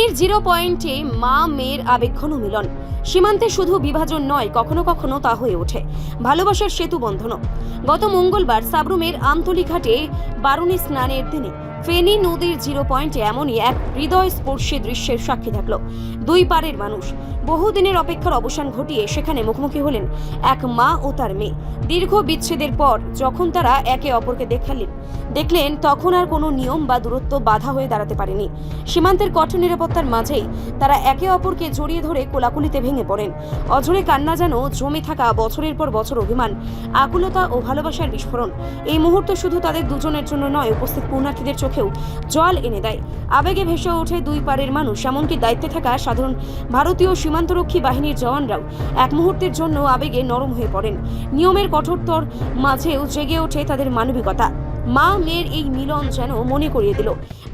ফেনীর 0 পয়েন্টে মা মেয়ের আবেগঘন মিলন। সীমান্তে শুধু বিভাজন নয়, কখনো কখনো তা হয়ে ওঠে ভালোবাসার সেতু বন্ধনও। গত মঙ্গলবার সাবরুমের আমতলী ঘাটে বারুণী স্নানের দিনে ফেনী নদীর 0 পয়েন্টে এমনই এক হৃদয়স্পর্শী দৃশ্যের সাক্ষী থাকল দুই পারের মানুষ। বহুদিনের অপেক্ষার অবসান ঘটিয়ে সেখানে মুখোমুখি হলেন এক মা ও তার মেয়ে। দীর্ঘ বিচ্ছেদের পর যখন তারা একে অপরকে দেখলেন তখন আর কোনো নিয়ম বা দূরত্ব বাধা হয়ে দাঁড়াতে পারেনি। সীমান্তের কঠোর নিরাপত্তার মাঝেই তারা একে অপরকে জড়িয়ে ধরে কোলাকুলিতে ভেঙে পড়েন। অঝরে কান্না যেন জমে থাকা বছরের পর বছর অভিমান, আকুলতা ও ভালোবাসার বিস্ফোরণ। এই মুহূর্ত শুধু তাদের দুজনের জন্য নয়, উপস্থিত পূর্ণার্থীদের চোখেও জল এনে দেয়। আবেগে ভেসে ওঠে দুই পারের মানুষ, এমনকি দায়িত্বে থাকা সাধারণ ভারতীয় সীমান্তরক্ষী বাহিনীর জওয়ানরাও এক মুহূর্তের জন্য আবেগে নরম হয়ে পড়েন। নিয়মের কঠোরতর মাঝেও জেগে ওঠে তাদের মানবিকতা। মা মেয়ের এই মিলন যেন মনে করিয়ে দিল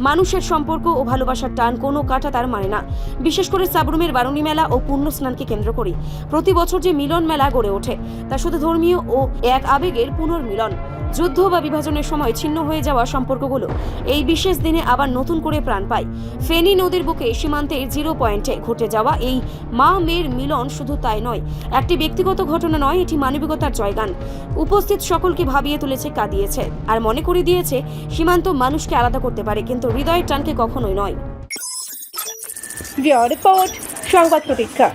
মানুষের সম্পর্ক ও ভালোবাসার টান কোনো কাটা তার মানে না। বিশেষ করে সাবরুমের বারুণী মেলা ও পূর্ণ স্নানকে কেন্দ্র করে প্রতি বছর যে মিলন মেলা গড়ে ওঠে তা শুধু ধর্মীয় ও এক আবেগের পুনর্মিলন। যুদ্ধ বা বিভাজনের সময় ছিন্ন হয়ে যাওয়া সম্পর্কগুলো এই বিশেষ দিনে আবার নতুন করে প্রাণ পায়। ফেনী নদীর বুকে সীমান্তের 0 পয়েন্টে ঘটে যাওয়া এই মা মেয়ের মিলন শুধু তাই নয়, একটি ব্যক্তিগত ঘটনা নয়, এটি মানবিকতার জয়গান। উপস্থিত সকলকে ভাবিয়ে তুলেছে, কাঁদিয়েছে আর মনে করিয়ে দিয়েছে সীমান্ত মানুষকে আলাদা করতে পারে, কিন্তু হৃদয়ের টানকে কখনোই নয়। রিপোর্ট সংবাদ প্রতীক্ষা।